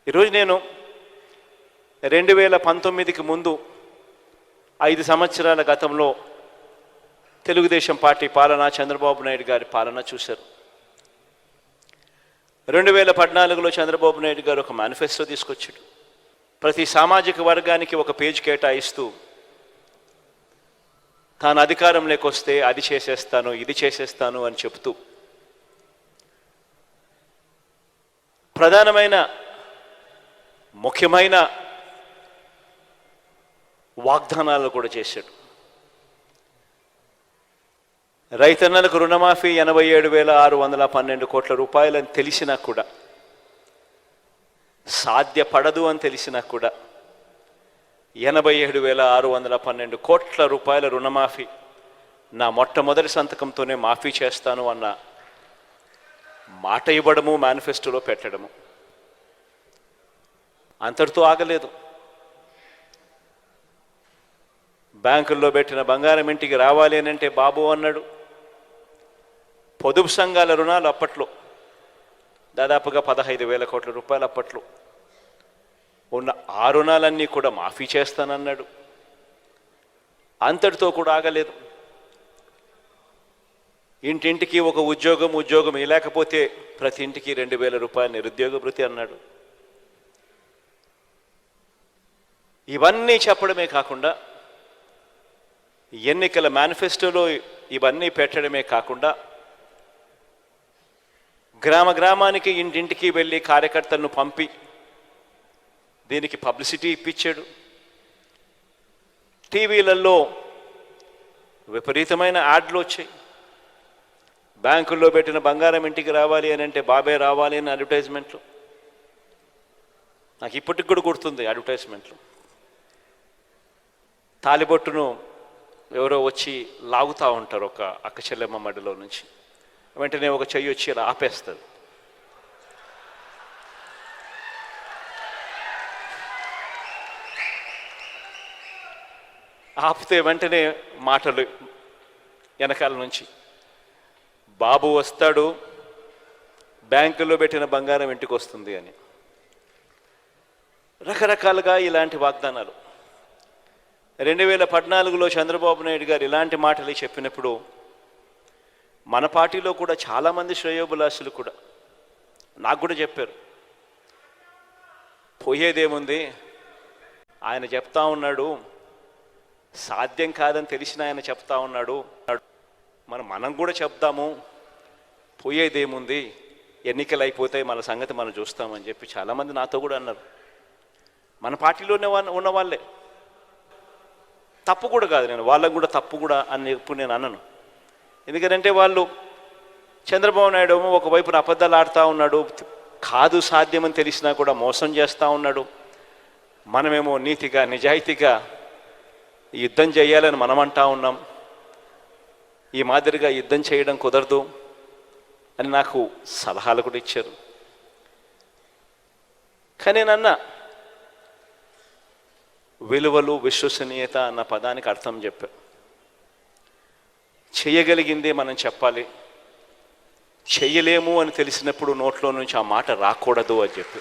ఈరోజు నేను 2019కి ముందు 5 సంవత్సరాల గతంలో తెలుగుదేశం పార్టీ పాలన, చంద్రబాబు నాయుడు గారి పాలన చూశారు. 2014లో చంద్రబాబు నాయుడు గారు ఒక మేనిఫెస్టో తీసుకొచ్చాడు. ప్రతి సామాజిక వర్గానికి ఒక పేజ్ కేటాయిస్తూ తాను అధికారంలోకి వస్తే అది చేసేస్తాను, ఇది చేసేస్తాను అని చెప్తూ ప్రధానమైన ముఖ్యమైన వాగ్దానాలు కూడా చేశాడు. రైతన్నలకు రుణమాఫీ 87,612 కోట్ల రూపాయలని తెలిసినా కూడా, సాధ్యపడదు అని తెలిసినా కూడా 87,612 కోట్ల రూపాయల రుణమాఫీ నా మొట్టమొదటి సంతకంతోనే మాఫీ చేస్తాను అన్న మాట ఇవ్వడము, మేనిఫెస్టోలో పెట్టడము. అంతటితో ఆగలేదు. బ్యాంకుల్లో పెట్టిన బంగారం ఇంటికి రావాలి అని అంటే బాబు అన్నాడు. పొదుపు సంఘాల రుణాలు అప్పట్లో దాదాపుగా 15,000 కోట్ల రూపాయలు అప్పట్లో ఉన్న ఆ రుణాలన్నీ కూడా మాఫీ చేస్తానన్నాడు. అంతటితో కూడా ఆగలేదు. ఇంటింటికి ఒక ఉద్యోగం లేకపోతే ప్రతి ఇంటికి 2,000 రూపాయలు నిరుద్యోగ భృతి అన్నాడు. ఇవన్నీ చెప్పడమే కాకుండా, ఎన్నికల మేనిఫెస్టోలో ఇవన్నీ పెట్టడమే కాకుండా, గ్రామానికి ఇంటింటికి వెళ్ళి కార్యకర్తలను పంపి దీనికి పబ్లిసిటీ ఇప్పించాడు. టీవీలలో విపరీతమైన యాడ్లు వచ్చాయి. బ్యాంకుల్లో పెట్టిన బంగారం ఇంటికి రావాలి అని అంటే బాబే రావాలి అని అడ్వర్టైజ్మెంట్లు. నాకు ఇప్పటికి కూడా గుర్తుంది అడ్వర్టైజ్మెంట్లు. తాలిబొట్టును ఎవరో వచ్చి లాగుతూ ఉంటారు ఒక అక్క చెల్లెమ్మ మడిలో నుంచి. వెంటనే ఒక చెయ్యి వచ్చి ఇలా ఆపేస్తుంది. ఆపితే వెంటనే మాటలు వెనకాల నుంచి, బాబు వస్తాడు, బ్యాంకుల్లో పెట్టిన బంగారం ఇంటికి వస్తుంది అని. రకరకాలుగా ఇలాంటి వాగ్దానాలు. 2014లో చంద్రబాబు నాయుడు గారు ఇలాంటి మాటలు చెప్పినప్పుడు మన పార్టీలో కూడా చాలామంది శ్రేయోభిలాషులు కూడా నాకు కూడా చెప్పారు, పోయేదేముంది, ఆయన చెప్తా ఉన్నాడు, సాధ్యం కాదని తెలిసిన ఆయన చెప్తా ఉన్నాడు, మనం కూడా చెప్దాము, పోయేదేముంది, ఎన్నికలు అయిపోతాయి, మన సంగతి మనం చూస్తామని చెప్పి చాలామంది నాతో కూడా అన్నారు. మన పార్టీలోనే ఉన్న వాళ్ళే. తప్పు కూడా కాదు, నేను వాళ్ళకు కూడా తప్పు కూడా అని ఇప్పుడు నేను అన్నను. ఎందుకంటే వాళ్ళు, చంద్రబాబు నాయుడు ఒకవైపున అబద్ధాలు ఆడుతూ ఉన్నాడు, కాదు సాధ్యమని తెలిసినా కూడా మోసం చేస్తూ ఉన్నాడు. మనమేమో నీతిగా నిజాయితీగా యుద్ధం చేయాలని మనం అంటా ఉన్నాం. ఈ మాదిరిగా యుద్ధం చేయడం కుదరదు అని నాకు సలహాలు కూడా ఇచ్చారు. కానీ నేనన్నా, విలువలు, విశ్వసనీయత అన్న పదానికి అర్థం చెప్పా. చేయగలిగిందే మనం చెప్పాలి, చెయ్యలేము అని తెలిసినప్పుడు నోట్లో నుంచి ఆ మాట రాకూడదు అని చెప్పి